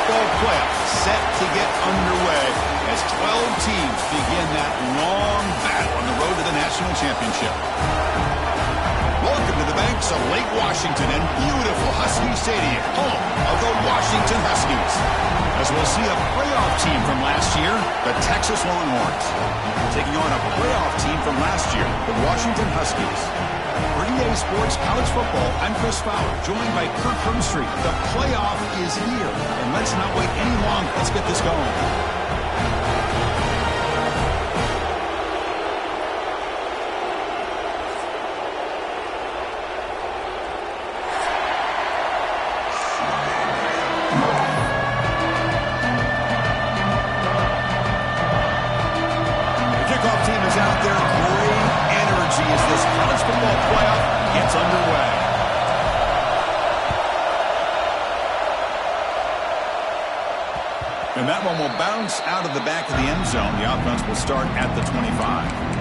football playoffs set to get underway as 12 teams begin that long battle on the road to the national championship. Welcome to the banks of Lake Washington and beautiful Husky Stadium, home of the Washington Huskies. As we'll see a playoff team from last year, the Texas Longhorns, taking on a playoff team from last year, the Washington Huskies. For EA Sports College Football, I'm Chris Fowler, joined by Kirk Hermstreet. The playoff is here, and let's not wait any longer. Let's get this going. Out there, great energy as this college football playoff gets underway. And that one will bounce out of the back of the end zone. The offense will start at the 25.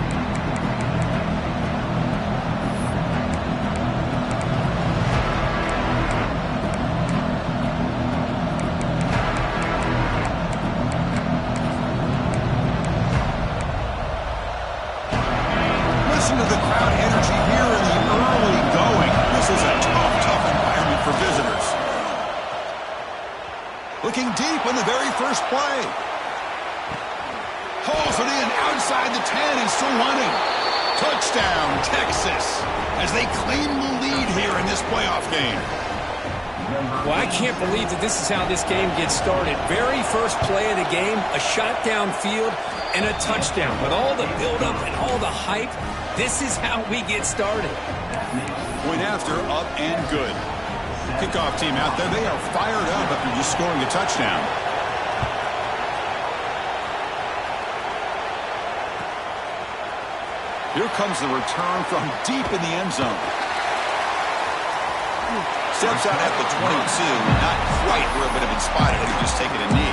To the crowd energy here in the early going. This is a tough environment for visitors. Looking deep in the very first play. Pulls it in outside the 10 and still running. Touchdown, Texas, as they claim the lead here in this playoff game. Well, I can't believe that this is how this game gets started. Very first play of the game, a shot downfield and a touchdown. With all the buildup and all the hype, this is how we get started. Point after, up and good. Kickoff team out there, they are fired up after just scoring a touchdown. Here comes the return from deep in the end zone. Steps out at the 22, not quite where it would have been spotted had he just taken a knee.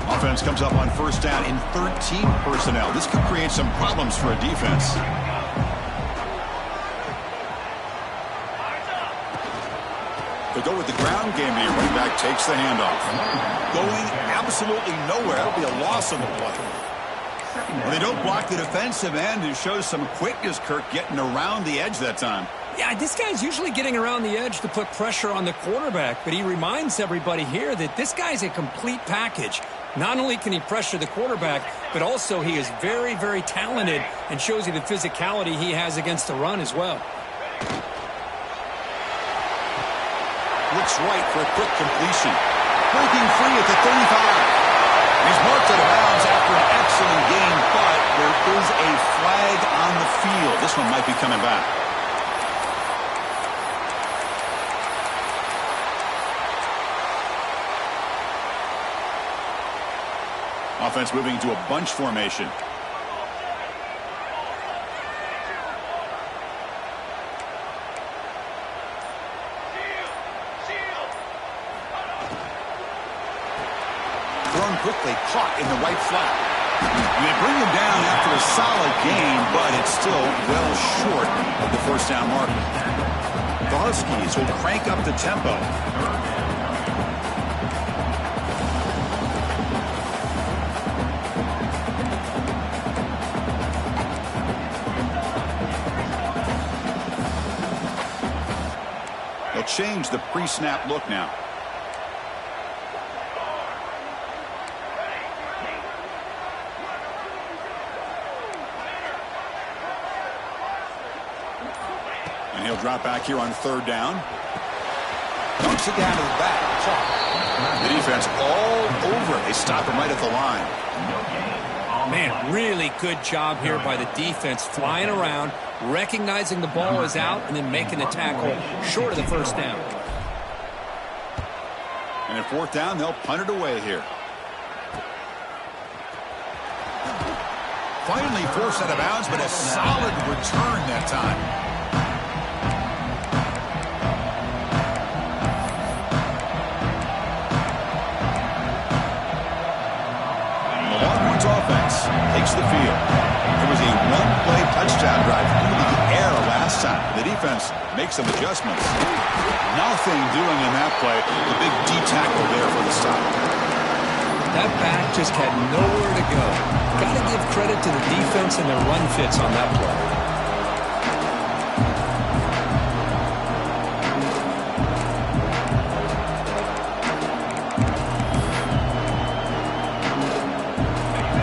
Offense comes up on first down in 13 personnel. This could create some problems for a defense. They go with the ground game here. Running back takes the handoff. Going absolutely nowhere. That'll be a loss on the play. Well, they don't block the defensive end, who shows some quickness, Kirk, getting around the edge that time. Yeah, this guy's usually getting around the edge to put pressure on the quarterback, but he reminds everybody here that this guy's a complete package. Not only can he pressure the quarterback, but also he is very, very talented and shows you the physicality he has against the run as well. Looks right for a quick completion. Breaking free at the 35. He's marked out of bounds after an excellent game, but there is a flag on the field. This one might be coming back. Offense moving into a bunch formation. Thrown quickly, caught in the right flat. And they bring him down after a solid gain, but it's still well short of the first down mark. The Huskies will crank up the tempo. They'll change the pre-snap look now. And he'll drop back here on third down. Dumps it down to the back. The defense all over it. They stop him right at the line. Man, really good job here by the defense, flying around, recognizing the ball is out, and then making the tackle short of the first down. And at fourth down, they'll punt it away here. Finally forced out of bounds, but a solid return that time. Offense takes the field. It was a one-play touchdown drive into the air last time. The defense makes some adjustments. Nothing doing in that play. The big D tackle there for the stop. That back just had nowhere to go. Got to give credit to the defense and their run fits on that play.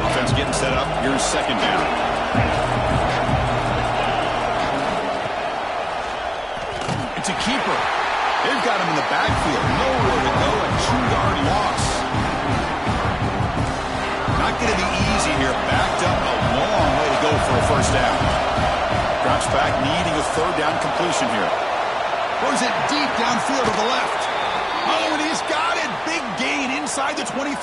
Offense getting set up. Here's second down. It's a keeper. They've got him in the backfield. Nowhere to go. A 2-yard loss. Not going to be easy here. Backed up a long way to go for a first down. Drops back, needing a third down completion here. Throws it deep downfield to the left. Oh, and he's got it. Big gain inside the 25.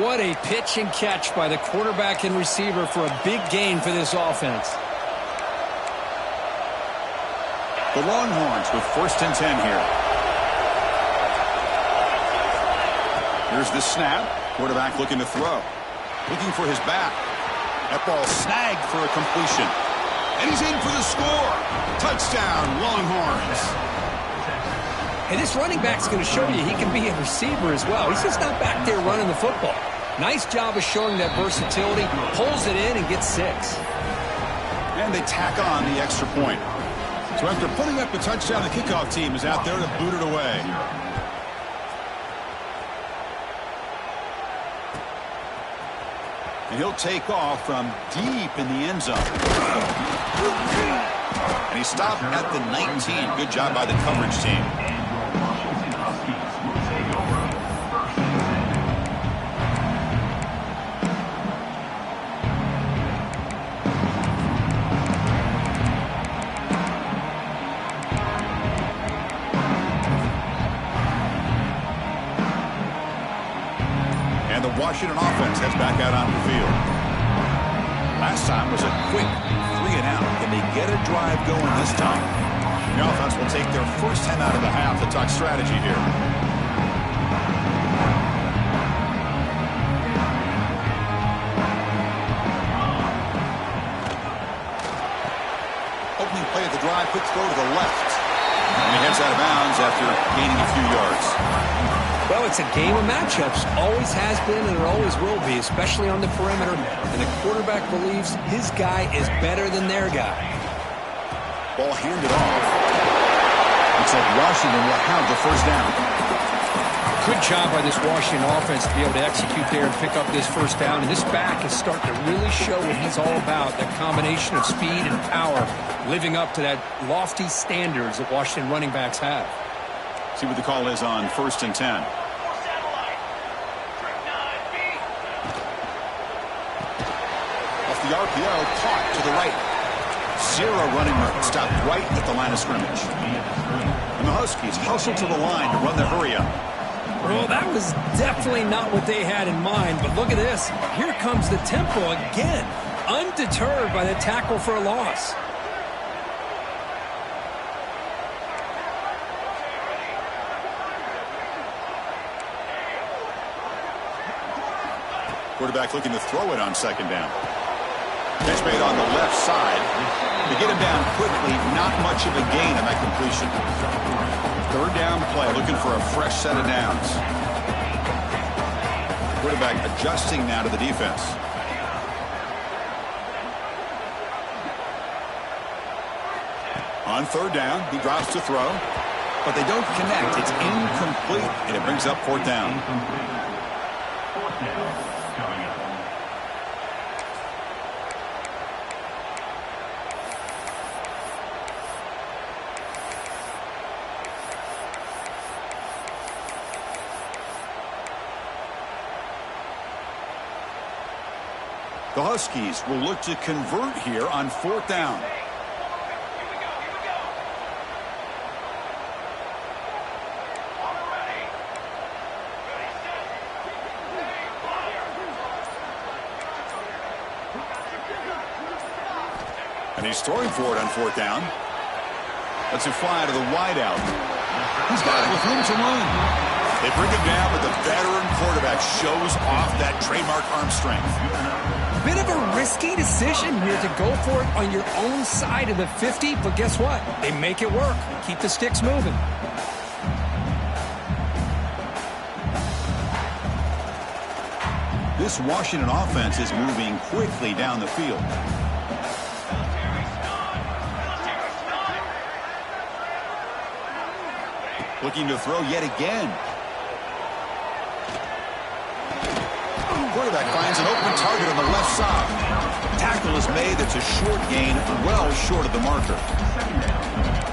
What a pitch and catch by the quarterback and receiver for a big gain for this offense. The Longhorns with 1st and 10 here. Here's the snap. Quarterback looking to throw. Looking for his back. That ball snagged for a completion. And he's in for the score. Touchdown, Longhorns. And this running back's going to show you he can be a receiver as well. He's just not back there running the football. Nice job of showing that versatility. Pulls it in and gets 6. And they tack on the extra point. So after putting up the touchdown, the kickoff team is out there to boot it away. And he'll take off from deep in the end zone. And he stopped at the 19. Good job by the coverage team. Washington offense heads back out on the field. Last time was a quick 3-and-out. Can they get a drive going this time? The offense will take their first 10 out of the half to talk strategy here. Opening play of the drive, quick throw to the left. And he heads out of bounds after gaining a few yards. Well, it's a game of matchups. Always has been and it always will be, especially on the perimeter. And the quarterback believes his guy is better than their guy. Ball handed off. Looks like Washington will have the first down. Good job by this Washington offense to be able to execute there and pick up this first down. And this back is starting to really show what he's all about. That combination of speed and power, living up to that lofty standards that Washington running backs have. See what the call is on 1st and 10. Off the RPO, caught to the right. 0 running room, stopped right at the line of scrimmage. And the Huskies hustle to the line to run the hurry up. Well, that was definitely not what they had in mind, but look at this. Here comes the tempo again, undeterred by the tackle for a loss. Quarterback looking to throw it on 2nd down. Catch made on the left side. To get him down quickly, not much of a gain on that completion. 3rd down play, looking for a fresh set of downs. Quarterback adjusting now to the defense. On 3rd down, he drops to throw. But they don't connect. It's incomplete, and it brings up 4th down. The Huskies will look to convert here on 4th down. And he's throwing for it on 4th down. Let's it fly to the wideout. He's got it with room to run. They bring him down, but the veteran quarterback shows off that trademark arm strength. Bit of a risky decision here to go for it on your own side of the 50, but guess what? They make it work. Keep the sticks moving. This Washington offense is moving quickly down the field. Looking to throw yet again. Quarterback finds an open target on the left side. Tackle is made. It's a short gain, well short of the marker.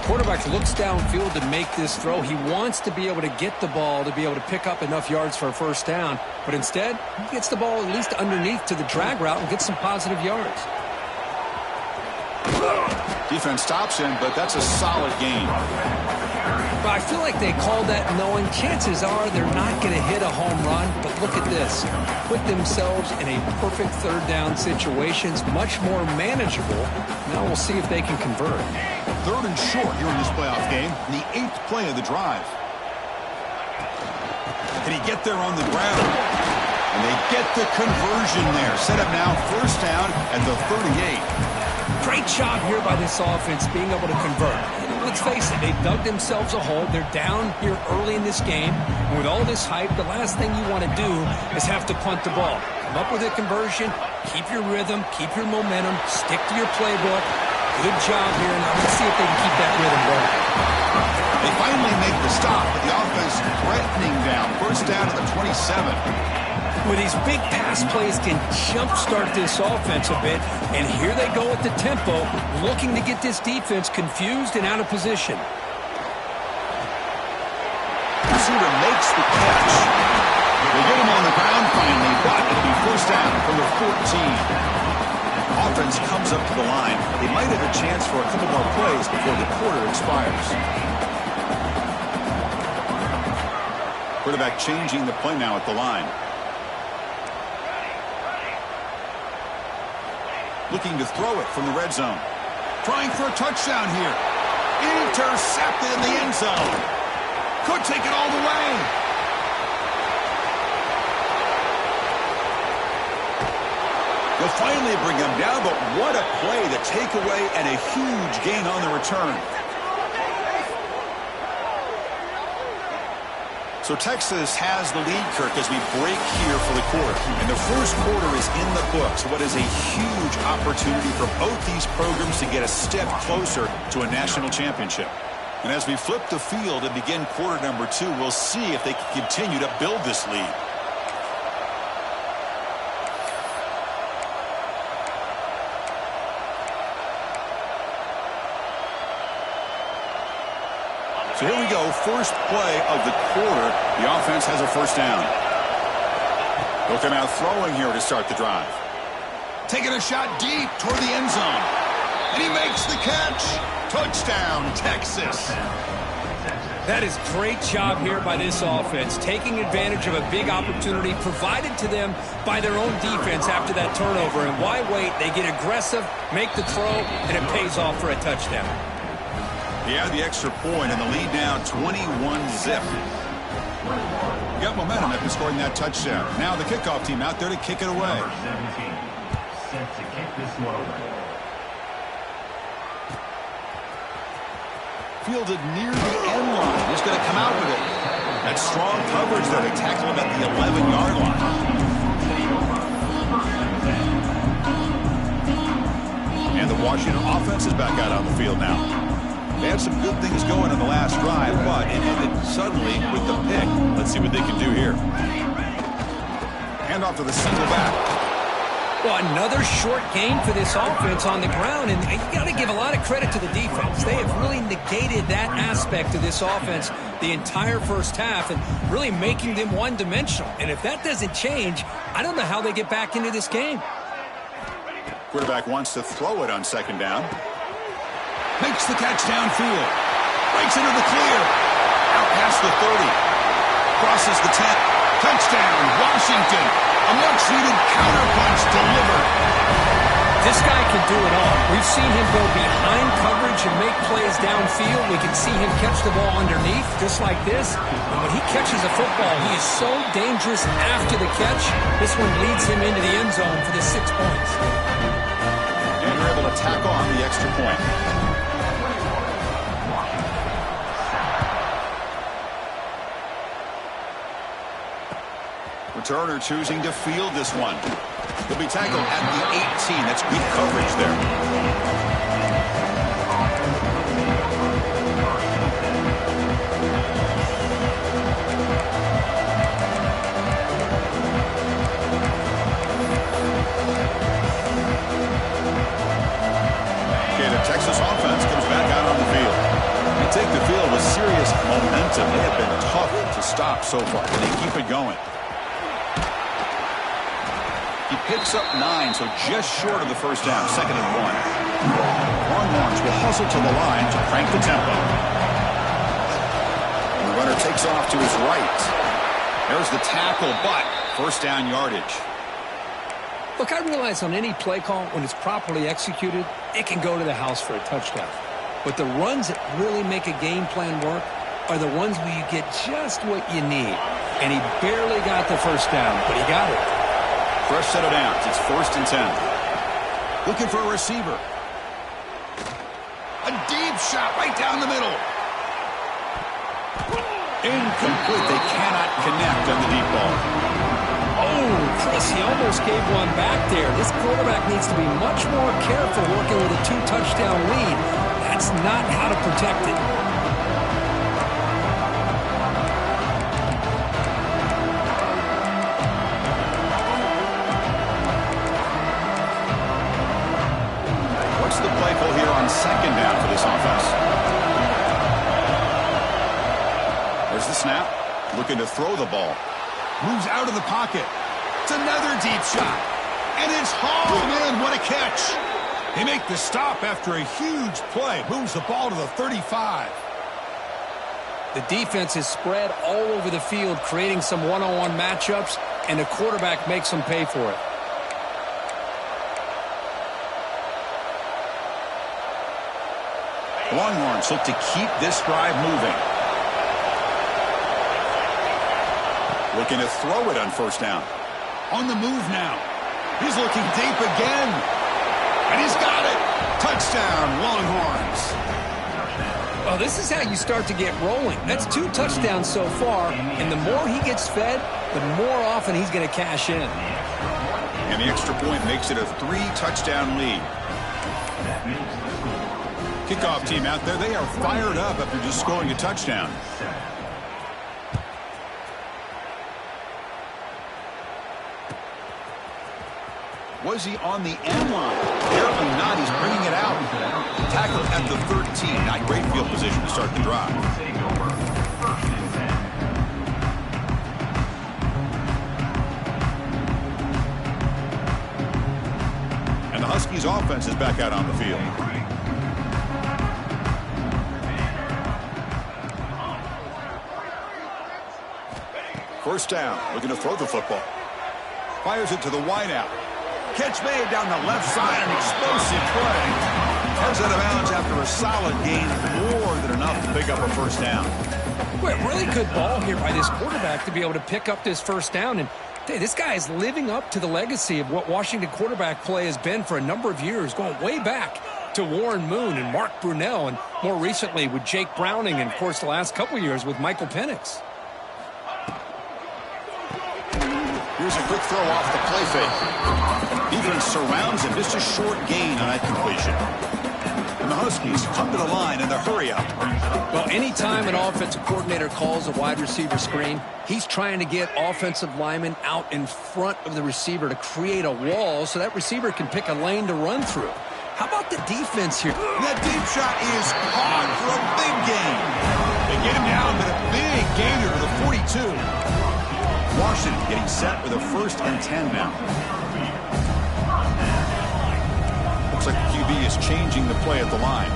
Quarterback looks downfield to make this throw. He wants to be able to get the ball to be able to pick up enough yards for a first down. But instead, he gets the ball at least underneath to the drag route and gets some positive yards. Defense stops him, but that's a solid gain. But I feel like they called that knowing chances are they're not going to hit a home run. But look at this. Put themselves in a perfect third down situation. It's much more manageable. Now we'll see if they can convert. 3rd and short here in this playoff game. The 8th play of the drive. Can he get there on the ground? And they get the conversion there. Set up now, first down at the 38. Great job here by this offense being able to convert. Let's face it, they dug themselves a hole. They're down here early in this game. And with all this hype, the last thing you want to do is have to punt the ball. Come up with a conversion, keep your rhythm, keep your momentum, stick to your playbook. Good job here. Now let's see if they can keep that rhythm going. They finally make the stop, but the offense threatening down. First down at the 27. With these big pass plays can jumpstart this offense a bit. And here they go at the tempo, looking to get this defense confused and out of position. Receiver makes the catch. They get him on the ground finally, but it'll be first down from the 14. Offense comes up to the line. They might have a chance for a couple more plays before the quarter expires. Quarterback changing the play now at the line. Looking to throw it from the red zone. Trying for a touchdown here. Intercepted in the end zone. Could take it all the way. They'll finally bring him down, but what a play, the takeaway, and a huge gain on the return. So Texas has the lead, Kirk, as we break here for the quarter. And the first quarter is in the books. What is a huge opportunity for both these programs to get a step closer to a national championship. And as we flip the field and begin quarter number 2, we'll see if they can continue to build this lead. So here we go, first play of the quarter. The offense has a first down. They'll come out throwing here to start the drive. Taking a shot deep toward the end zone. And he makes the catch. Touchdown, Texas. That is great job here by this offense, taking advantage of a big opportunity provided to them by their own defense after that turnover. And why wait? They get aggressive, make the throw, and it pays off for a touchdown. He had the extra point and the lead now 21-zip. Got momentum after scoring that touchdown. Now the kickoff team out there to kick it away. Set to kick this one away. Fielded near the end line. He's going to come out with it. That's strong coverage there. They tackle him at the 11-yard line. And the Washington offense is back out on the field now. They had some good things going on the last drive, but it ended suddenly with the pick. Let's see what they can do here. Hand off to the single back. Well, another short gain for this offense on the ground, and you got to give a lot of credit to the defense. They have really negated that aspect of this offense the entire first half and really making them one-dimensional. And if that doesn't change, I don't know how they get back into this game. Quarterback wants to throw it on second down. Makes the catch downfield. Breaks into the clear. Out past the 30. Crosses the 10. Touchdown, Washington. A much-needed counterpunch delivered. This guy can do it all. We've seen him go behind coverage and make plays downfield. We can see him catch the ball underneath, just like this. And when he catches a football, he is so dangerous after the catch. This one leads him into the end zone for the 6 points. And you're able to tack on the extra point. Returner choosing to field this one. He'll be tackled at the 18. That's good coverage there. Okay, the Texas offense comes back out on the field. They take the field with serious momentum. They have been tough to stop so far, and they keep it going. He picks up 9, so just short of the first down, 2nd and 1. Longhorns will hustle to the line to crank the tempo. And the runner takes off to his right. There's the tackle, but first down yardage. Look, I realize on any play call, when it's properly executed, it can go to the house for a touchdown. But the runs that really make a game plan work are the ones where you get just what you need. And he barely got the first down, but he got it. Fresh set of downs. It's 1st and 10. Looking for a receiver. A deep shot right down the middle. Incomplete. They cannot connect on the deep ball. Oh, Chris, he almost gave one back there. This quarterback needs to be much more careful working with a 2-touchdown lead. That's not how to protect it. The play call here on 2nd down for this offense. There's the snap. Looking to throw the ball. Moves out of the pocket. It's another deep shot. And it's hauled in. What a catch. They make the stop after a huge play. Moves the ball to the 35. The defense is spread all over the field, creating some one-on-one matchups, and the quarterback makes them pay for it. Longhorns look to keep this drive moving. Looking to throw it on first down. On the move now. He's looking deep again. And he's got it. Touchdown, Longhorns. Well, this is how you start to get rolling. That's 2 touchdowns so far, and the more he gets fed, the more often he's going to cash in. And the extra point makes it a 3-touchdown lead. Kickoff team out there, they are fired up after just scoring a touchdown. Was he on the end line? Apparently not. He's bringing it out. Tackle at the 13. Not great field position to start the drive. And the Huskies offense is back out on the field. First down, looking to throw the football. Fires it to the wideout. Catch made down the left side, an explosive play. Comes out of bounds after a solid gain, more than enough to pick up a first down. Well, really good ball here by this quarterback to be able to pick up this first down. And hey, this guy is living up to the legacy of what Washington quarterback play has been for a number of years, going way back to Warren Moon and Mark Brunell, and more recently with Jake Browning, and of course the last couple years with Michael Penix. Here's a quick throw off the play fake. Defense surrounds him. Just a short gain on that completion. And the Huskies come to the line in the hurry up. Well, anytime an offensive coordinator calls a wide receiver screen, he's trying to get offensive linemen out in front of the receiver to create a wall so that receiver can pick a lane to run through. How about the defense here? That deep shot is caught for a big gain. They get him down, but a big gainer to the 42. Washington getting set with a 1st and 10 now. Looks like the QB is changing the play at the line.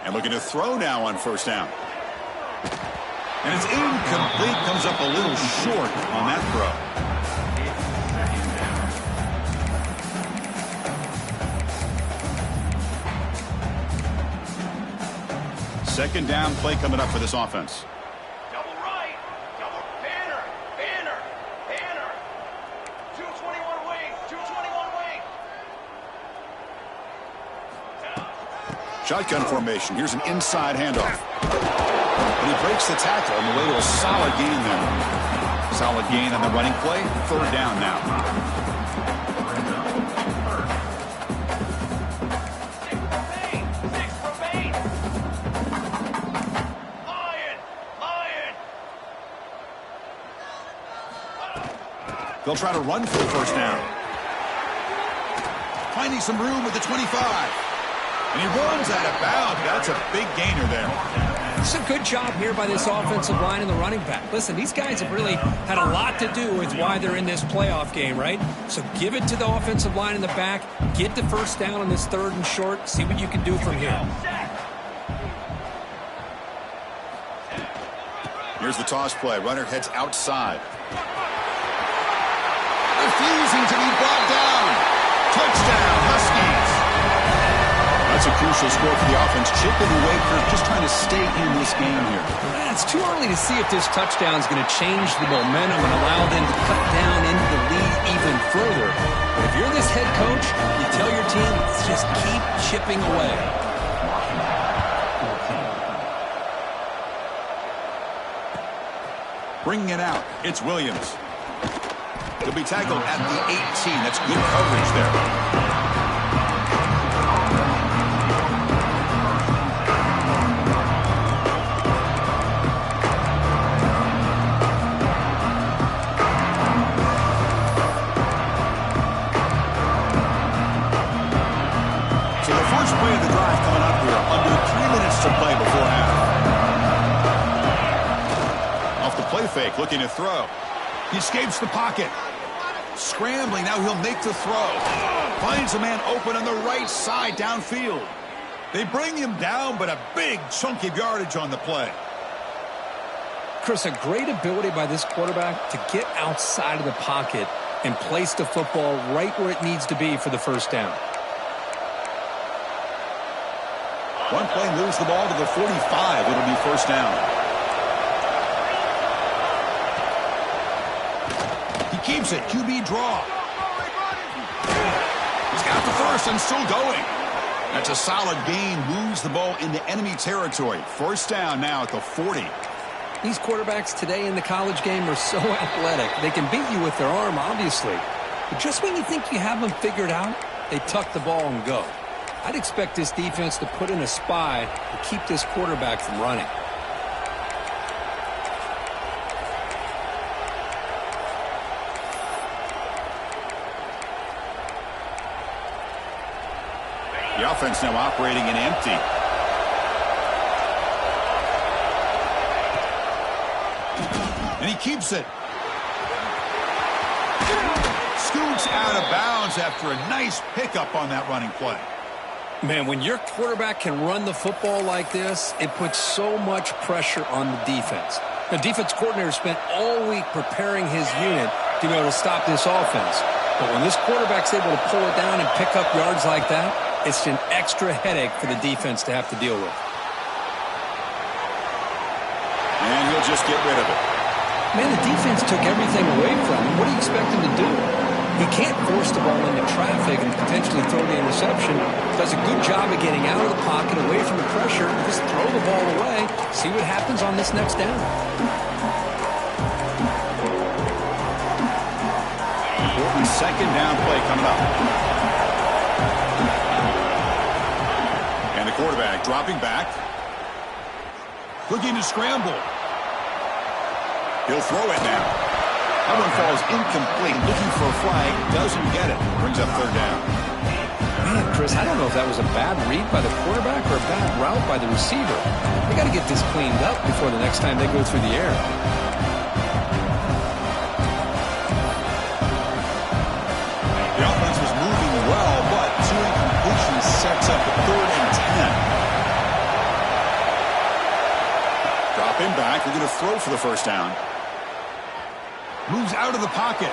And looking to throw now on first down. And it's incomplete, comes up a little short on that throw. Second down play coming up for this offense. Double right. Double banner. Banner. Banner. 221 wing. 221 wing. Shotgun formation. Here's an inside handoff. And he breaks the tackle on the way to a solid gain there. Solid gain on the running play. Third down now. They'll try to run for the first down. Finding some room with the 25. And he runs out of bounds. That's a big gainer there. It's a good job here by this offensive line and the running back. Listen, these guys have really had a lot to do with why they're in this playoff game, right? So give it to the offensive line in the back. Get the first down on this third and short. See what you can do from here. Here's the toss play. Runner heads outside. Refusing to be brought down. Touchdown, Huskies. That's a crucial score for the offense. Chipping away, Kirk, just trying to stay in this game here. It's too early to see if this touchdown is going to change the momentum and allow them to cut down into the lead even further. But if you're this head coach, you tell your team, just keep chipping away. Bringing it out, it's Williams. He'll be tackled at the 18. That's good coverage there. So the first play of the drive coming up here. Under 3 minutes to play before half. Off the play fake, looking to throw. He escapes the pocket. Scrambling, now he'll make the throw. Finds a man open on the right side downfield. They bring him down, but a big chunk of yardage on the play. Chris, a great ability by this quarterback to get outside of the pocket and place the football right where it needs to be for the first down. One play moves the ball to the 45. It'll be first down. Keeps it. QB draw. He's got the first and still going. That's a solid gain. Moves the ball into enemy territory. First down now at the 40. These quarterbacks today in the college game are so athletic. They can beat you with their arm, obviously. But just when you think you have them figured out, they tuck the ball and go. I'd expect this defense to put in a spy to keep this quarterback from running. The offense now operating in empty. And he keeps it. Scoots out of bounds after a nice pickup on that running play. Man, when your quarterback can run the football like this, it puts so much pressure on the defense. The defense coordinator spent all week preparing his unit to be able to stop this offense. But when this quarterback's able to pull it down and pick up yards like that, it's an extra headache for the defense to have to deal with. And he'll just get rid of it. Man, the defense took everything away from him. What do you expect him to do? He can't force the ball into traffic and potentially throw the interception. Does a good job of getting out of the pocket, away from the pressure. Just throw the ball away. See what happens on this next down. Important second down play coming up. And the quarterback dropping back. Looking to scramble. He'll throw it now. That one falls incomplete. Looking for a flag. Doesn't get it. Brings up third down. Man, Chris, I don't know if that was a bad read by the quarterback or a bad route by the receiver. They got to get this cleaned up before the next time they go through the air. The offense was moving well, but two incompletions sets up a 3rd and 10. Dropping back. Quarterback looking to throw for the first down. Moves out of the pocket.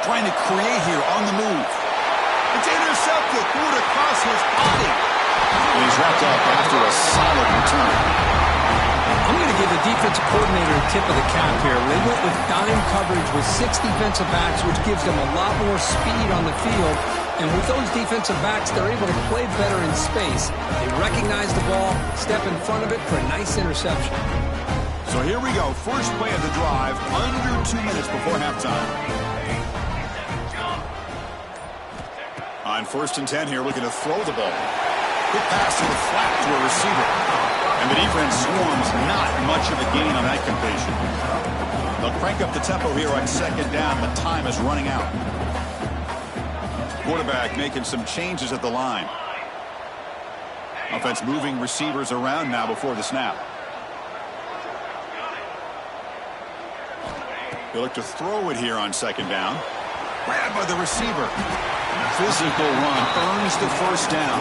Trying to create here on the move. It's intercepted. Threw it across his body. And he's wrapped up after a solid return. I'm going to give the defensive coordinator a tip of the cap here. They went with dime coverage with 6 defensive backs, which gives them a lot more speed on the field. And with those defensive backs, they're able to play better in space. They recognize the ball, step in front of it for a nice interception. So here we go. First play of the drive, under 2 minutes before halftime. On 1st and 10 here, looking to throw the ball. Quick pass to the flat to a receiver. And the defense swarms, not much of a gain on that completion. They'll crank up the tempo here on 2nd down. The time is running out. Quarterback making some changes at the line. Offense moving receivers around now before the snap. They look to throw it here on 2nd down. Grabbed by the receiver. Physical run earns the first down.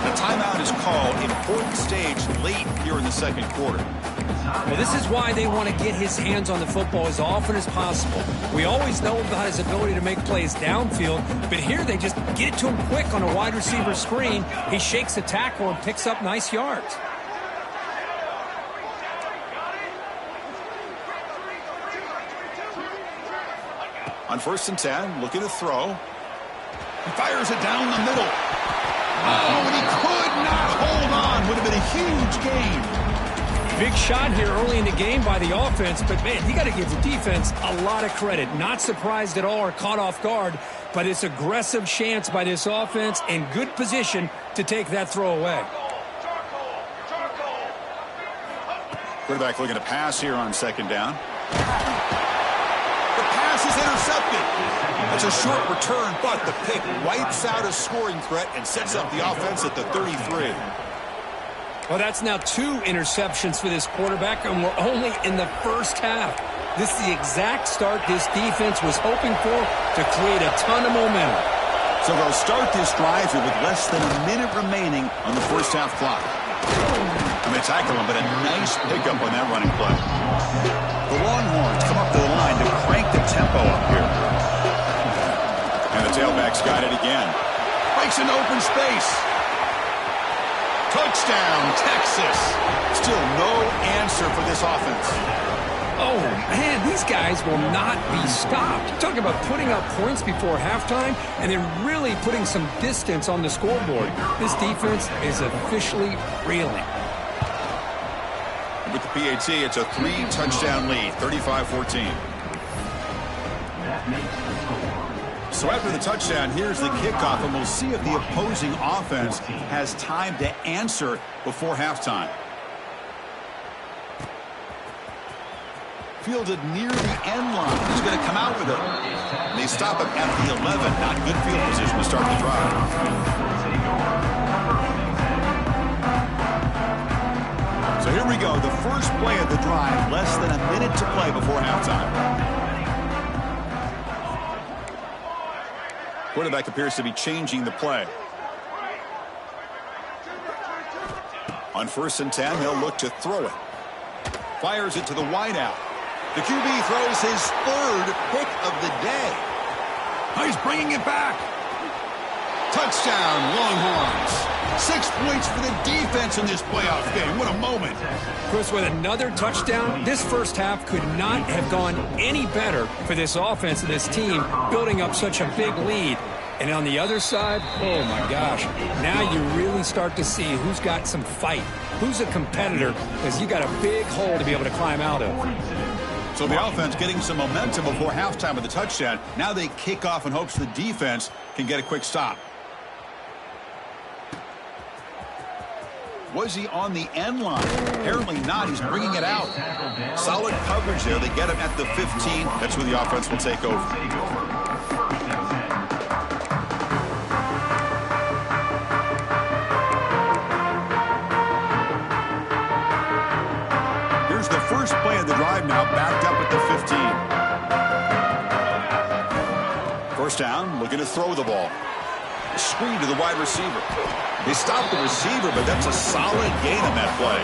The timeout is called. Important stage late here in the 2nd quarter. Well, this is why they want to get his hands on the football as often as possible. We always know about his ability to make plays downfield, but here they just get it to him quick on a wide receiver screen. He shakes the tackle and picks up nice yards. On 1st and 10, looking to throw. He fires it down the middle. Oh, and he could not hold on. Would have been a huge gain. Big shot here early in the game by the offense, but, man, you got to give the defense a lot of credit. Not surprised at all or caught off guard, but it's aggressive chance by this offense and good position to take that throw away. Quarterback looking to pass here on 2nd down. The pass is intercepted. That's a short return, but the pick wipes out a scoring threat and sets up the offense at the 33. Well, that's now 2 interceptions for this quarterback, and we're only in the first half. This is the exact start this defense was hoping for to create a ton of momentum. So they'll start this drive here with less than a minute remaining on the first half clock. And they tackle him, but a nice pickup on that running play. The Longhorns come up to the line to crank the tempo up here. And the tailback's got it again. Breaks into open space. Touchdown, Texas. Still no answer for this offense. Oh, man, these guys will not be stopped. You're talking about putting up points before halftime and then really putting some distance on the scoreboard. This defense is officially reeling. With the PAT, it's a 3-touchdown lead, 35-14. So after the touchdown, here's the kickoff, and we'll see if the opposing offense has time to answer before halftime. Fielded near the end line. He's going to come out with it. And they stop him at the 11. Not good field position to start the drive. So here we go. The first play of the drive. Less than a minute to play before halftime. Quarterback appears to be changing the play. On 1st and 10, he'll look to throw it. Fires it to the wideout. The QB throws his 3rd pick of the day. Oh, he's bringing it back. Touchdown, Longhorns. 6 points for the defense in this playoff game. What a moment. Chris, with another touchdown, this first half could not have gone any better for this offense and this team, building up such a big lead. And on the other side, oh my gosh, now you really start to see who's got some fight, who's a competitor, because you got a big hole to be able to climb out of. So the offense getting some momentum before halftime with the touchdown. Now they kick off in hopes the defense can get a quick stop. Was he on the end line? Apparently not. He's bringing it out. Solid coverage there. They get him at the 15. That's where the offense will take over. Here's the first play of the drive now, backed up at the 15. First down, looking to throw the ball. Screen to the wide receiver. They stopped the receiver, but that's a solid gain on that play.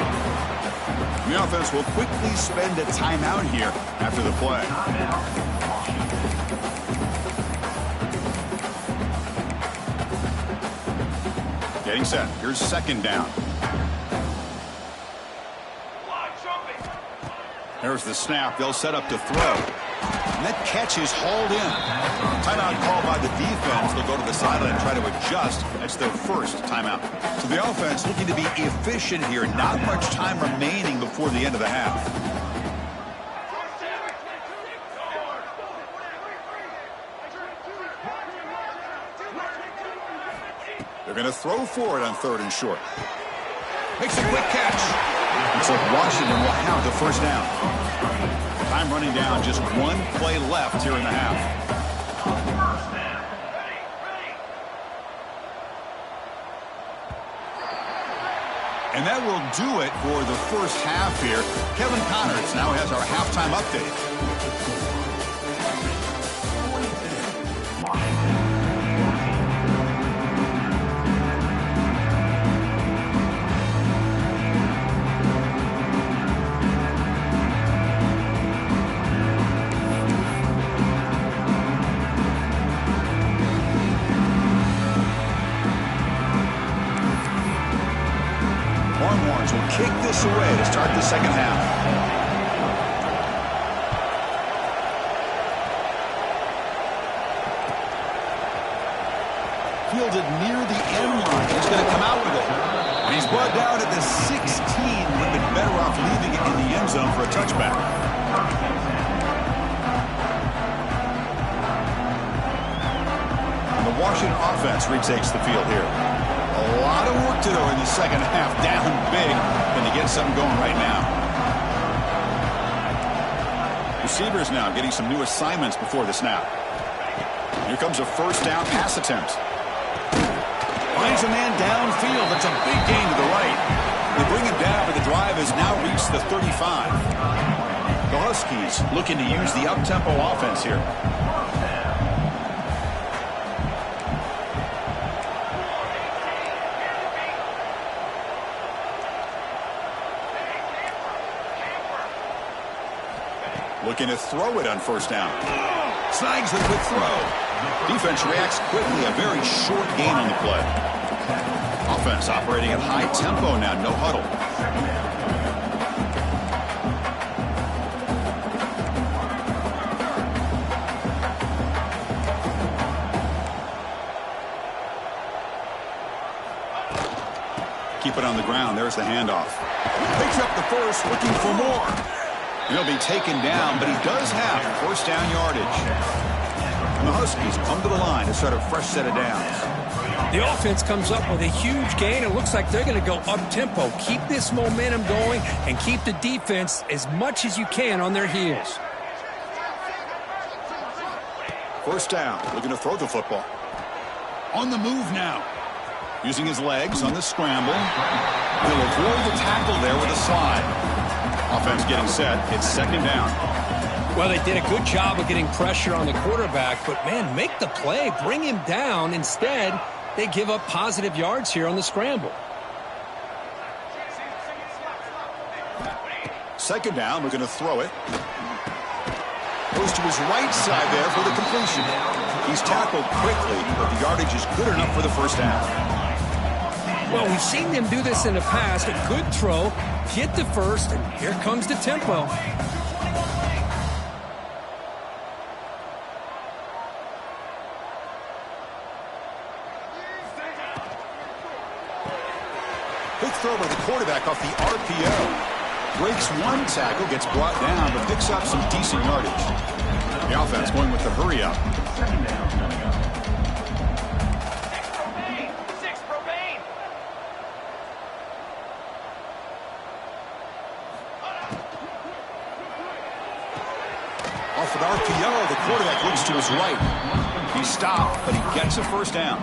The offense will quickly spend a timeout here after the play. Getting set. Here's second down. There's the snap. They'll set up to throw. And that catch is hauled in. Timeout called by the defense. They'll go to the sideline and try to adjust. That's their first timeout. So the offense looking to be efficient here. Not much time remaining before the end of the half. They're going to throw for it on 3rd and short. Makes a quick catch. Looks like Washington will have the first down. Time running down, just one play left here in the half. And that will do it for the first half here. Kevin Connors now has our halftime update. Will kick this away to start the second half. Fielded near the end line. He's going to come out with it. And he's brought down at the 16. Would have been better off leaving it in the end zone for a touchback. And the Washington offense retakes the field here. A lot of work to do in the second half, down big, and to get something going right now. Receivers now getting some new assignments before the snap. Here comes a first down pass attempt. Finds a man downfield. That's a big gain to the right. They bring him down, but the drive has now reached the 35. The Huskies looking to use the up-tempo offense here. Looking to throw it on first down. Snags it with throw. Defense reacts quickly. A very short gain on the play. Offense operating at high tempo now. No huddle. Keep it on the ground. There's the handoff. Picks up the first, looking for more. He'll be taken down, but he does have first down yardage. And the Huskies come to the line to start a fresh set of downs. The offense comes up with a huge gain. It looks like they're going to go up-tempo. Keep this momentum going and keep the defense as much as you can on their heels. First down, looking to throw the football. On the move now. Using his legs on the scramble. He'll avoid the tackle there with a slide. Offense getting set. It's second down. Well, they did a good job of getting pressure on the quarterback, but, man, make the play. Bring him down. Instead, they give up positive yards here on the scramble. Second down. We're going to throw it. Goes to his right side there for the completion. He's tackled quickly, but the yardage is good enough for the first down. Well, we've seen them do this in the past. A good throw, get the first, and here comes the tempo. Quick throw by the quarterback off the RPO. Breaks one tackle, gets brought down, but picks up some decent yardage. The offense going with the hurry up. Off an RPO, the quarterback looks to his right. He stopped, but he gets a first down.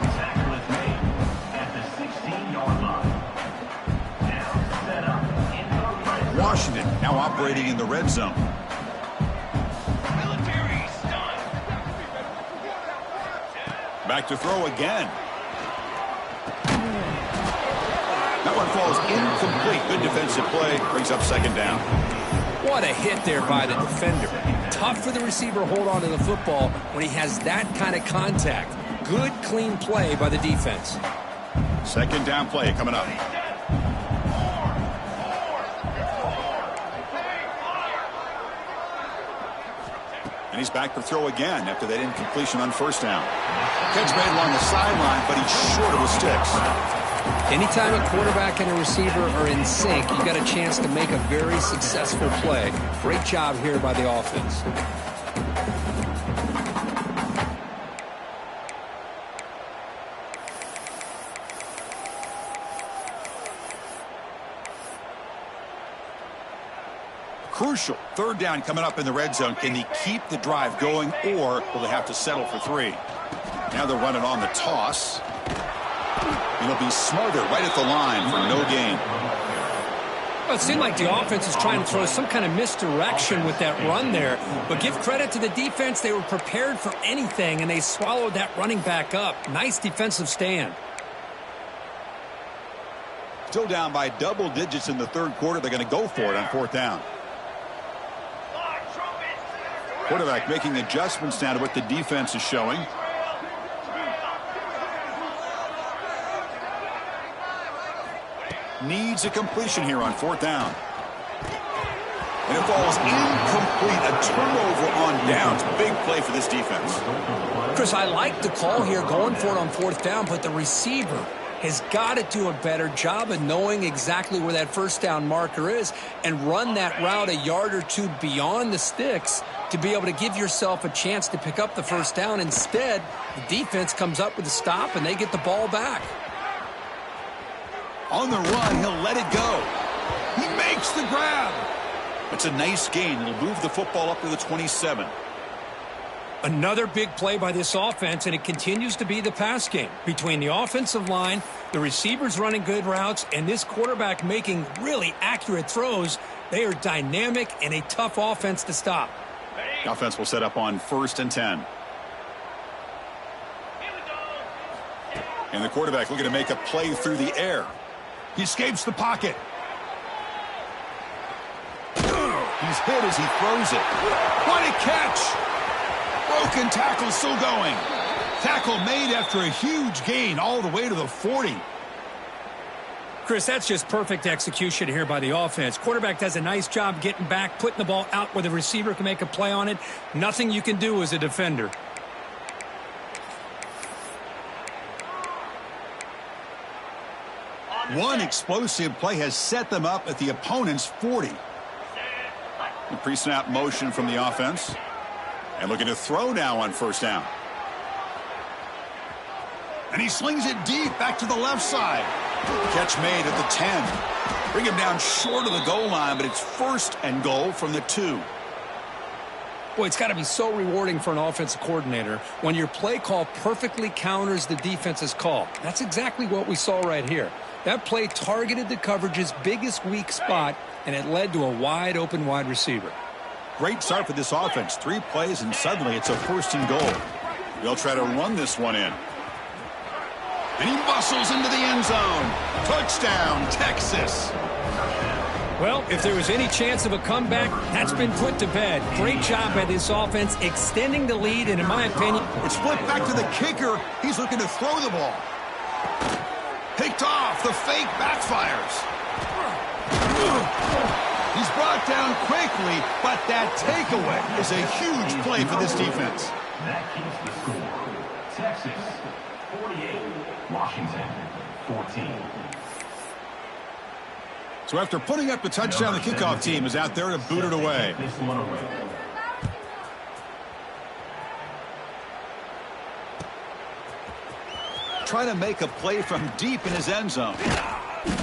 Washington now operating in the red zone. Back to throw again. one falls incomplete. Good defensive play. Brings up second down. What a hit there by the defender. Tough for the receiver to hold on to the football when he has that kind of contact. Good, clean play by the defense. Second down play coming up. And he's back to throw again after that incompletion on first down. Catch made along the sideline, but he's short of the sticks. Anytime a quarterback and a receiver are in sync, you got a chance to make a very successful play. Great job here by the offense. Crucial. Third down coming up in the red zone. Can he keep the drive going, or will they have to settle for 3? Now they're running on the toss. It'll be smarter right at the line for no gain. Well, it seemed like the offense is trying to throw some kind of misdirection with that run there. But give credit to the defense. They were prepared for anything, and they swallowed that running back up. Nice defensive stand. Still down by double digits in the third quarter. They're going to go for it on fourth down. Quarterback making adjustments now to what the defense is showing. Needs a completion here on fourth down. And it falls incomplete. A turnover on downs. Big play for this defense. Chris, I like the call here going for it on fourth down, but the receiver has got to do a better job of knowing exactly where that first down marker is and run that route a yard or two beyond the sticks to be able to give yourself a chance to pick up the first down. Instead, the defense comes up with a stop and they get the ball back. On the run, he'll let it go. He makes the grab. It's a nice gain. It'll move the football up to the 27. Another big play by this offense, and it continues to be the pass game. Between the offensive line, the receivers running good routes, and this quarterback making really accurate throws, they are dynamic and a tough offense to stop. The offense will set up on 1st and 10. And the quarterback looking to make a play through the air. He escapes the pocket. He's hit as he throws it. What a catch! Broken tackle still going. Tackle made after a huge gain all the way to the 40. Chris, that's just perfect execution here by the offense. Quarterback does a nice job getting back, putting the ball out where the receiver can make a play on it. Nothing you can do as a defender. One explosive play has set them up at the opponent's 40. The pre-snap motion from the offense. And looking to throw now on first down. And he slings it deep back to the left side. Catch made at the 10. Bring him down short of the goal line, but it's 1st and goal from the 2. Boy, it's got to be so rewarding for an offensive coordinator when your play call perfectly counters the defense's call. That's exactly what we saw right here. That play targeted the coverage's biggest weak spot, and it led to a wide open wide receiver. Great start for this offense. 3 plays, and suddenly it's a 1st and goal. They'll try to run this one in. And he muscles into the end zone. Touchdown, Texas. Well, if there was any chance of a comeback, that's been put to bed. Great job by this offense, extending the lead, and in my opinion... It's flipped back to the kicker. He's looking to throw the ball. Picked off. The fake backfires. He's brought down quickly, but that takeaway is a huge play for this defense. That keeps the score. Texas, 48. Washington, 14. So after putting up the touchdown, the kickoff team is out there to boot it away. This one away. Trying to make a play from deep in his end zone.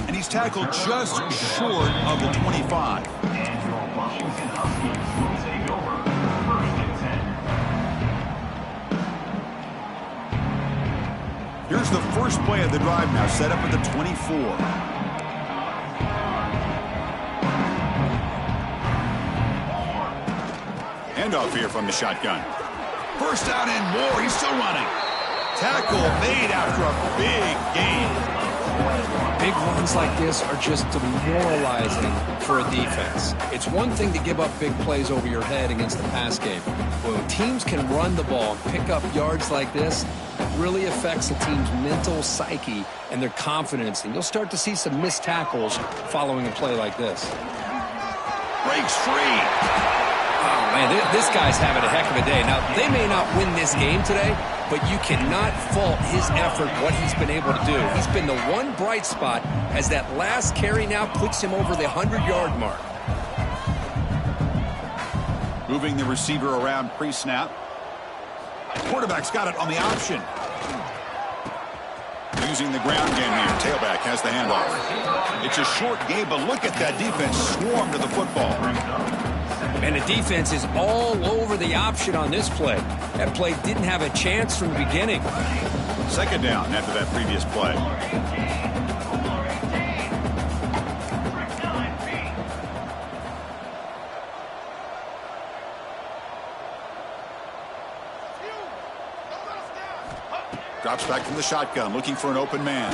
And he's tackled just short of the 25. And your Washington Huskies will take over 1st and 10. Here's the first play of the drive now, set up at the 24. Handoff here from the shotgun. First down and more. He's still running. Tackle made after a big gain. Big runs like this are just demoralizing for a defense. It's one thing to give up big plays over your head against the pass game. When teams can run the ball and pick up yards like this, it really affects a team's mental psyche and their confidence. And you'll start to see some missed tackles following a play like this. Breaks free. Oh, man, this guy's having a heck of a day. Now, they may not win this game today, but you cannot fault his effort, what he's been able to do. He's been the one bright spot as that last carry now puts him over the 100-yard mark. Moving the receiver around pre-snap. Quarterback's got it on the option. Using the ground game here. Tailback has the handoff. It's a short game, but look at that defense swarm to the football. And the defense is all over the option on this play. That play didn't have a chance from the beginning. Second down after that previous play. Drops back from the shotgun, looking for an open man.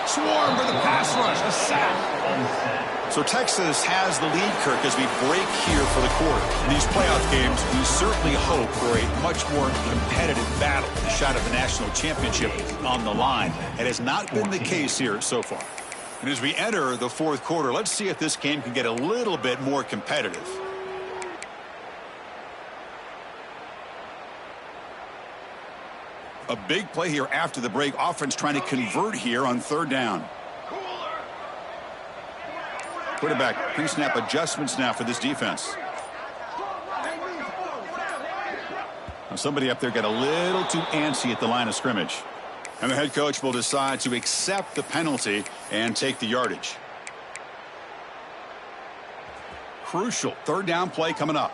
Swarm for the pass rush, a sack. So Texas has the lead, Kirk, as we break here for the quarter. In these playoff games, we certainly hope for a much more competitive battle. A shot at the national championship on the line. It has not been the case here so far. And as we enter the fourth quarter, let's see if this game can get a little bit more competitive. A big play here after the break. Offense trying to convert here on third down. Quarterback pre-snap adjustments now for this defense. Now somebody up there got a little too antsy at the line of scrimmage. And the head coach will decide to accept the penalty and take the yardage. Crucial third down play coming up.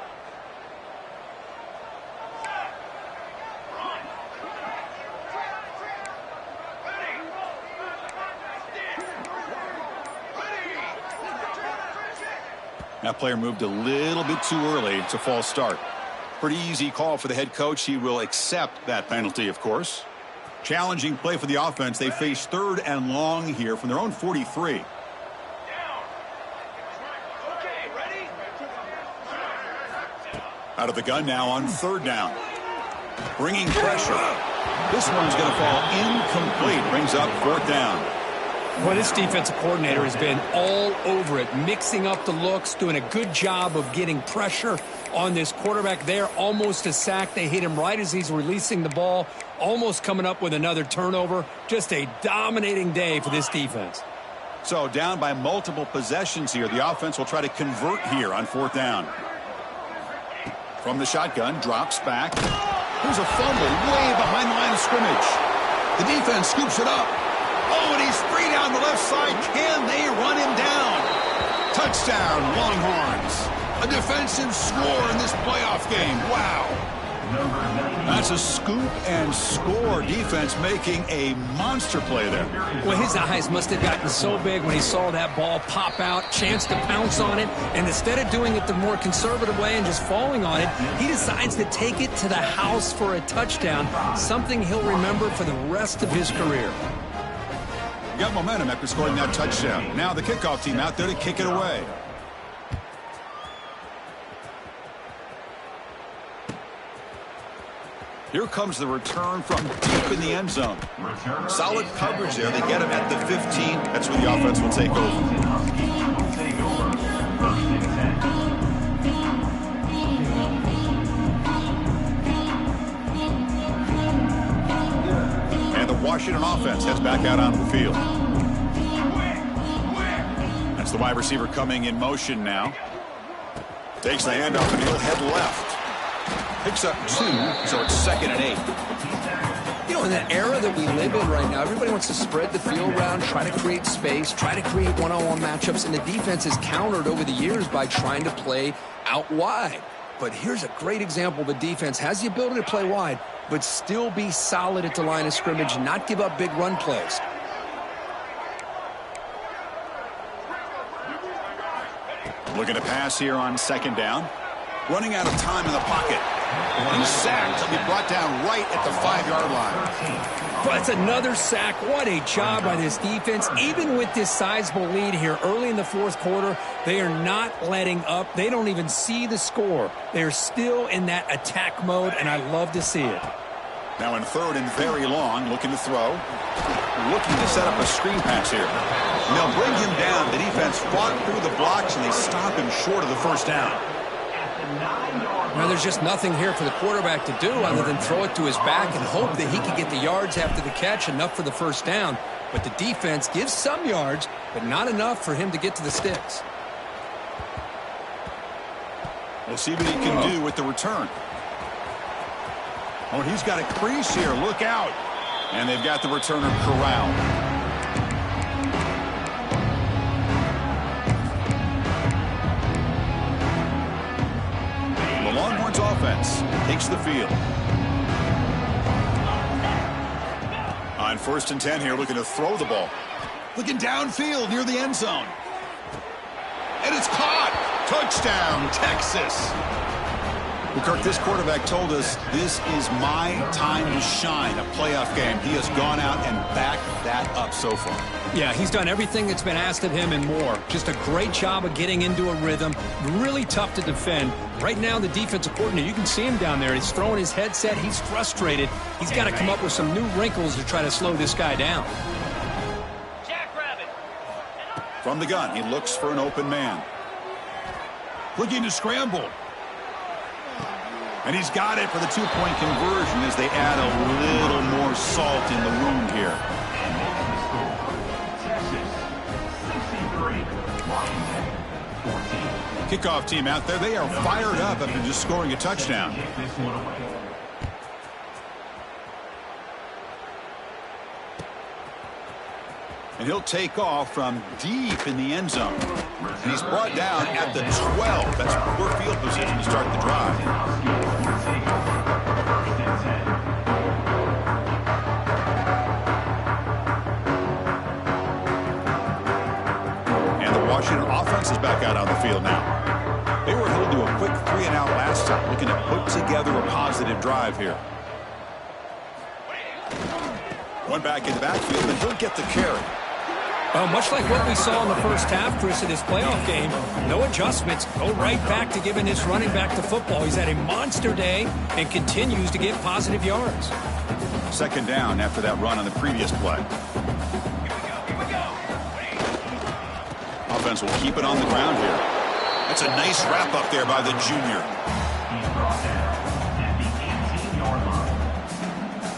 That player moved a little bit too early. It's a false start. Pretty easy call for the head coach. He will accept that penalty, of course. Challenging play for the offense. They face third and long here from their own 43. Out of the gun now on third down. Bringing pressure. This one's going to fall incomplete. Brings up fourth down. Well, this defensive coordinator has been all over it, mixing up the looks, doing a good job of getting pressure on this quarterback there. Almost a sack. They hit him right as he's releasing the ball, almost coming up with another turnover. Just a dominating day for this defense. So down by multiple possessions here. The offense will try to convert here on fourth down. From the shotgun, drops back. There's a fumble way behind the line of scrimmage. The defense scoops it up. Oh, and he's free down the left side. Can they run him down? Touchdown, Longhorns. A defensive score in this playoff game. Wow. That's a scoop and score. Defense making a monster play there. Well, his eyes must have gotten so big when he saw that ball pop out, chance to pounce on it, and instead of doing it the more conservative way and just falling on it, he decides to take it to the house for a touchdown, something he'll remember for the rest of his career. Got momentum after scoring that touchdown. Now the kickoff team out there to kick it away. Here comes the return from deep in the end zone. Solid coverage there. They get him at the 15. That's where the offense will take over. And the Washington offense heads back out onto the field. That's the wide receiver coming in motion now. Takes the handoff and he'll head left. Picks up 2, so it's 2nd and 8. You know, in that era that we live in right now, everybody wants to spread the field around, try to create space, try to create one-on-one matchups, and the defense is countered over the years by trying to play out wide. But here's a great example. The defense has the ability to play wide, but still be solid at the line of scrimmage, not give up big run plays. Looking to pass here on 2nd down. Running out of time in the pocket. He's sacked. He'll be brought down right at the 5-yard line. But it's another sack. What a job by this defense. Even with this sizable lead here early in the fourth quarter, they are not letting up. They don't even see the score. They're still in that attack mode, and I love to see it. Now in third and very long, looking to throw. Looking to set up a screen pass here. And they'll bring him down. The defense fought through the blocks, and they stop him short of the first down. Now, there's just nothing here for the quarterback to do other than throw it to his back and hope that he can get the yards after the catch, enough for the first down. But the defense gives some yards, but not enough for him to get to the sticks. We'll see what he can do with the return. Oh, he's got a crease here. Look out. And they've got the returner corralled. Longhorns offense takes the field. On 1st and 10 here, looking to throw the ball. Looking downfield near the end zone. And it's caught. Touchdown, Texas. Well, Kirk, this quarterback told us this is my time to shine, a playoff game. He has gone out and backed that up so far. Yeah, he's done everything that's been asked of him and more. Just a great job of getting into a rhythm. Really tough to defend. Right now, the defensive coordinator, you can see him down there. He's throwing his headset. He's frustrated. He's got to come up with some new wrinkles to try to slow this guy down. From the gun, he looks for an open man. Looking to scramble. And he's got it for the two-point conversion as they add a little more salt in the wound here. Kickoff team out there. They are fired up after just scoring a touchdown. And he'll take off from deep in the end zone. And he's brought down at the 12. That's poor field position to start the drive. And the Washington offense is back out on the field now. They were held to a quick 3-and-out last time, looking to put together a positive drive here. One back in the backfield, and he'll get the carry. Well, much like what we saw in the first half, Chris, in this playoff game, no adjustments. Go right back to giving this running back the football. He's had a monster day and continues to get positive yards. 2nd down after that run on the previous play. Here we go. Offense will keep it on the ground here. That's a nice wrap up there by the junior. He's brought down at the 18-yard line.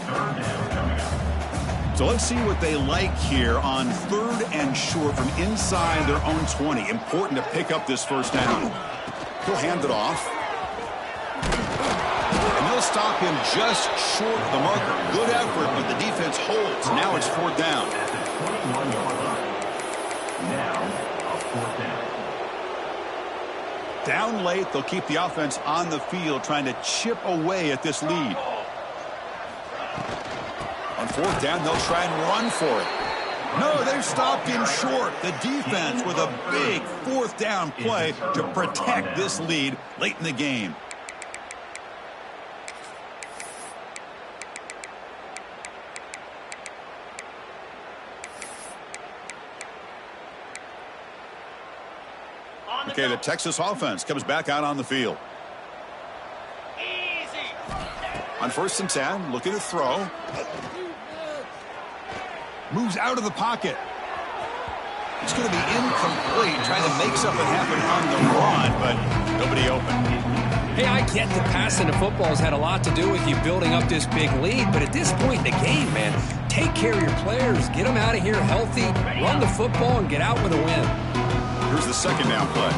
3rd down coming up. So let's see what they like here on 3rd and short from inside their own 20. Important to pick up this first down. He'll hand it off. And they'll stop him just short of the marker. Good effort, but the defense holds. Now it's 4th down. At the 21-yard line. Now a 4th down. Down late, they'll keep the offense on the field trying to chip away at this lead. On 4th down, they'll try and run for it. No, they've stopped him short. The defense with a big 4th down play to protect this lead late in the game. Okay, the Texas offense comes back out on the field. On 1st and 10, looking to throw. Moves out of the pocket. It's going to be incomplete, trying to make something happen on the run, but nobody open. Hey, I get that passing the football has had a lot to do with you building up this big lead, but at this point in the game, man, take care of your players. Get them out of here healthy, run the football, and get out with a win. Here's the 2nd down play.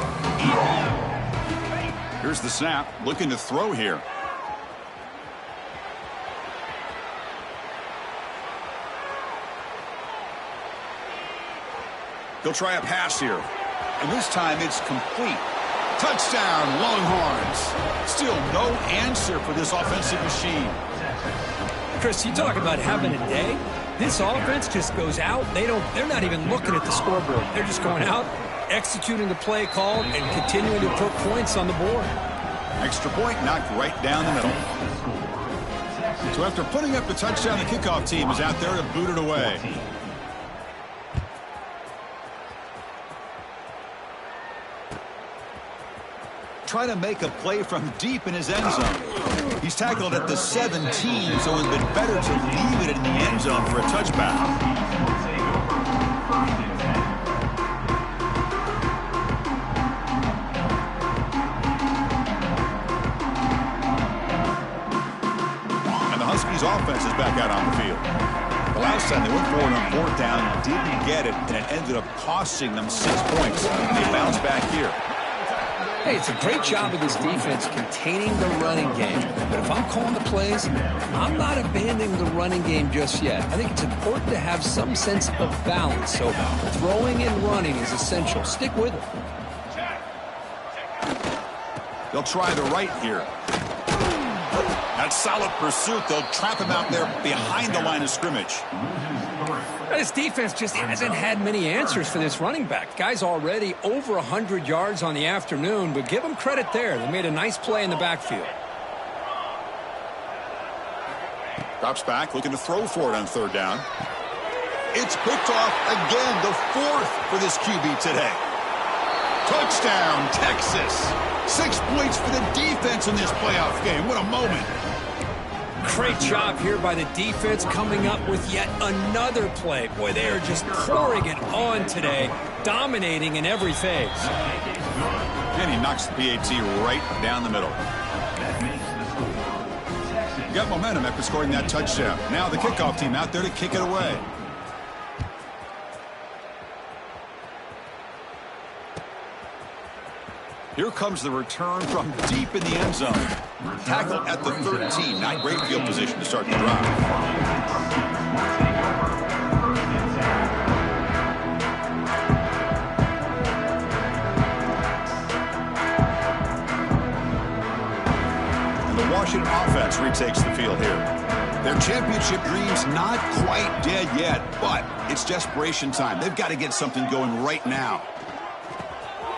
Here's the snap, looking to throw here. He'll try a pass here. And this time it's complete. Touchdown, Longhorns. Still no answer for this offensive machine. Chris, you talk about having a day. This offense just goes out. They're not even looking at the scoreboard. They're just going out, executing the play called, and continuing to put points on the board. Extra point knocked right down the middle. So after putting up the touchdown, the kickoff team is out there to boot it away. Try to make a play from deep in his end zone. He's tackled at the 17, so it would have been better to leave it in the end zone for a touchback. His offense is back out on the field. The last time they went forward on fourth down, didn't get it, and it ended up costing them 6 points. They bounced back here. Hey, it's a great job of this defense containing the running game. But if I'm calling the plays, I'm not abandoning the running game just yet. I think it's important to have some sense of balance. So throwing and running is essential. Stick with it. They'll try the right here. That solid pursuit. They'll trap him out there behind the line of scrimmage. This defense just hasn't had many answers for this running back. Guy's already over 100 yards on the afternoon, but give him credit there. They made a nice play in the backfield. Drops back, looking to throw for it on third down. It's picked off again, the fourth for this QB today. Touchdown, Texas. 6 points for the defense in this playoff game. What a moment. Great job here by the defense coming up with yet another play. Boy, they are just pouring it on today, dominating in every phase. And he knocks the PAT right down the middle. He got momentum after scoring that touchdown. Now the kickoff team out there to kick it away. Here comes the return from deep in the end zone. Tackled at the 13. Not great field position to start the drive. And the Washington offense retakes the field here. Their championship dreams not quite dead yet, but it's desperation time. They've got to get something going right now.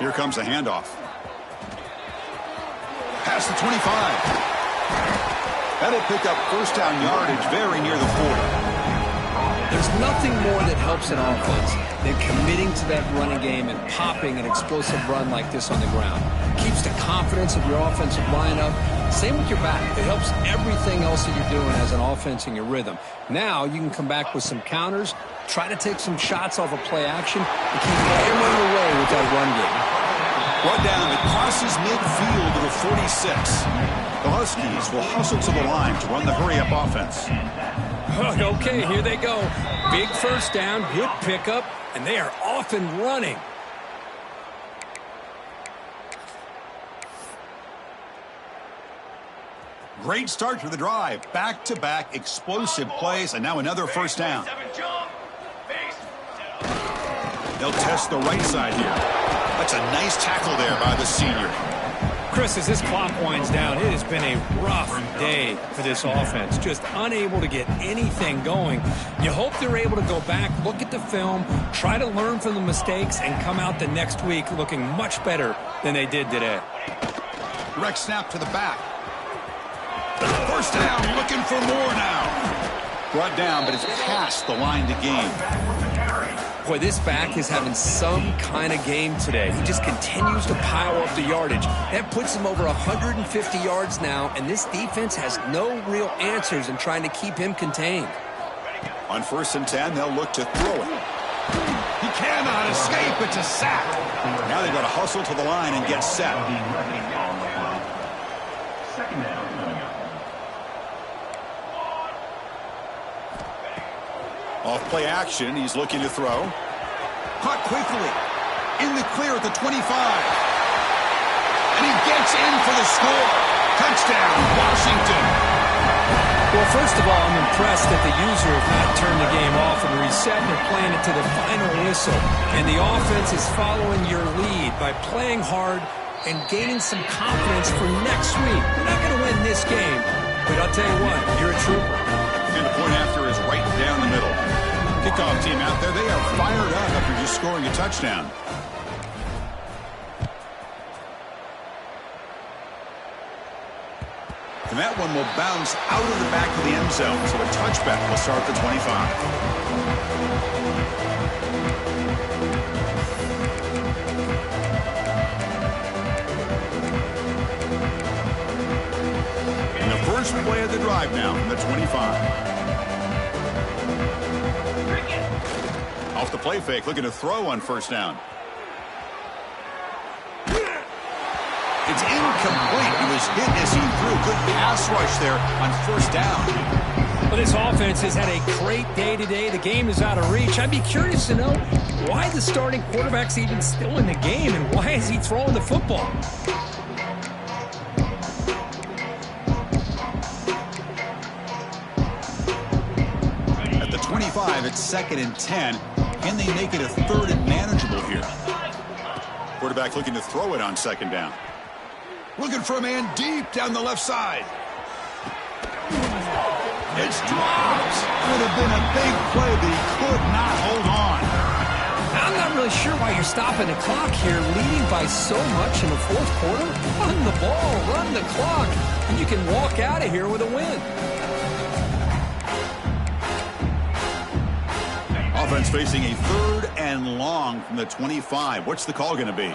Here comes the handoff. Past the 25. That'll pick up first down yardage very near the 40. There's nothing more that helps an offense than committing to that running game and popping an explosive run like this on the ground. Keeps the confidence of your offensive lineup. Same with your back. It helps everything else that you're doing as an offense in your rhythm. Now you can come back with some counters, try to take some shots off of play action, and keep hammering away with that run game. Brought down, it crosses midfield to the 46. The Huskies will hustle to the line to run the hurry-up offense. Okay, here they go. Big first down, good pickup, and they are off and running. Great start to the drive. Back-to-back explosive plays, and now another first down. They'll test the right side here. That's a nice tackle there by the senior. Chris, as this clock winds down, it has been a rough day for this offense. Just unable to get anything going. You hope they're able to go back, look at the film, try to learn from the mistakes, and come out the next week looking much better than they did today. Direct snap to the back. First down, looking for more now. Brought down, but it's past the line to gain. Boy, this back is having some kind of game today. He just continues to pile up the yardage. That puts him over 150 yards now, and this defense has no real answers in trying to keep him contained. On 1st and 10, they'll look to throw it. He cannot escape. It's a sack. Now they've got to hustle to the line and get set. Second down. Off play action, he's looking to throw. Caught quickly. In the clear at the 25. And he gets in for the score. Touchdown, Washington. Well, first of all, I'm impressed that the user has not turned the game off and reset. They're playing it to the final whistle. And the offense is following your lead by playing hard and gaining some confidence for next week. You're not going to win this game, but I'll tell you what, you're a trooper. And the point after is right down the middle. Kickoff team out there, they are fired up after just scoring a touchdown. And that one will bounce out of the back of the end zone. So a touchback will start the 25. And the first play of the drive now from the 25. Off the play fake, looking to throw on first down. It's incomplete. He was hit as he threw. Good pass rush there on first down. Well, this offense has had a great day today. The game is out of reach. I'd be curious to know why the starting quarterback's even still in the game and why is he throwing the football? At the 25, it's 2nd and 10. Can they make it a 3rd and manageable here? Quarterback looking to throw it on 2nd down. Looking for a man deep down the left side. It's dropped. Could have been a big play, but he could not hold on. I'm not really sure why you're stopping the clock here, leading by so much in the 4th quarter. Run the ball, run the clock, and you can walk out of here with a win. Offense facing a 3rd and long from the 25. What's the call going to be?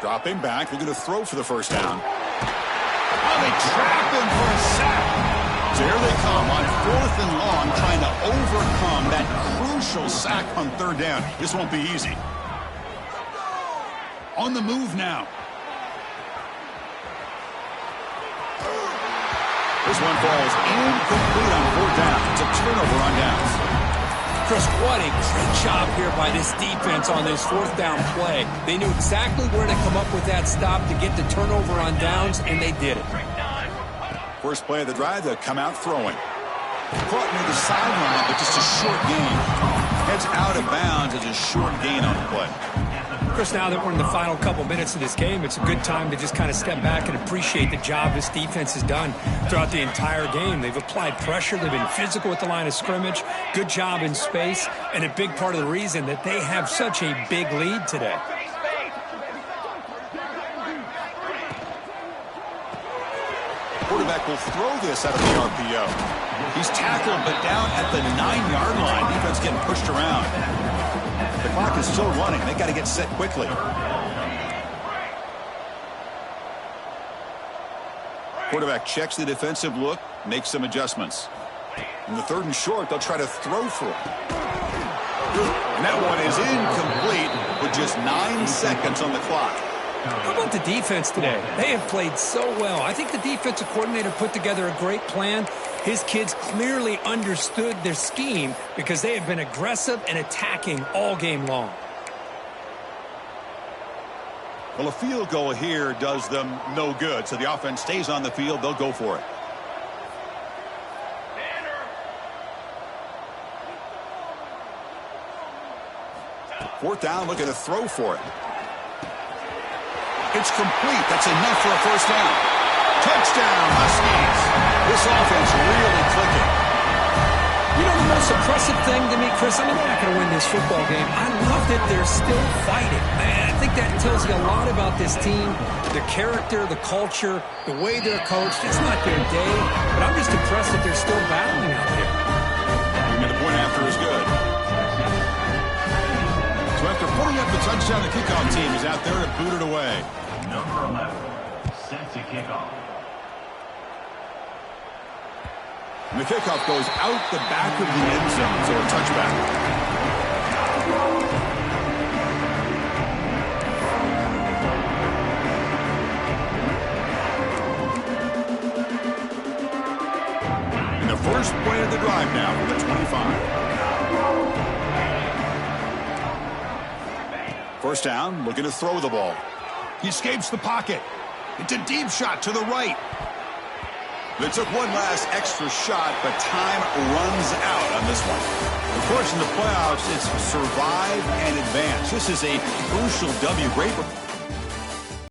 Dropping back, looking to throw for the first down. Oh, they trap him for a sack. So here they come on 4th and long, trying to overcome that crucial sack on 3rd down. This won't be easy. On the move now. This one falls incomplete on 4th down. It's a turnover on downs. Chris, what a great job here by this defense on this 4th down play. They knew exactly where to come up with that stop to get the turnover on downs, and they did it. First play of the drive, they'll come out throwing. Caught near the sideline, but just a short gain. Heads out of bounds as a short gain on the play. Chris, now that we're in the final couple minutes of this game, it's a good time to just kind of step back and appreciate the job this defense has done throughout the entire game. They've applied pressure. They've been physical at the line of scrimmage. Good job in space, and a big part of the reason that they have such a big lead today. Quarterback will throw this out of the RPO. He's tackled, but down at the 9-yard line. Defense getting pushed around. The clock is still running. They got to get set quickly. Quarterback checks the defensive look, makes some adjustments. In the 3rd and short, they'll try to throw for it. And that one is incomplete with just 9 seconds on the clock. How about the defense today? They have played so well. I think the defensive coordinator put together a great plan. His kids clearly understood their scheme because they have been aggressive and attacking all game long. Well, a field goal here does them no good, so the offense stays on the field. They'll go for it. Fourth down, looking to throw for it. It's complete. That's enough for a first down. Touchdown, Huskies. This offense really clicking. You know, the most impressive thing to me, Chris, I mean, they're not going to win this football game. I love that they're still fighting. Man, I think that tells you a lot about this team, the character, the culture, the way they're coached. It's not their day, but I'm just impressed that they're still battling out there. And the point after is good. So after putting up the touchdown, the kickoff team is out there to boot it away. Number 11, set to kickoff. And the kickoff goes out the back of the end zone, so a touchback. And the first play of the drive now from the 25. First down, looking to throw the ball. He escapes the pocket. It's a deep shot to the right. They took one last extra shot, but time runs out on this one. Of course, in the playoffs, it's survive and advance. This is a crucial W. Great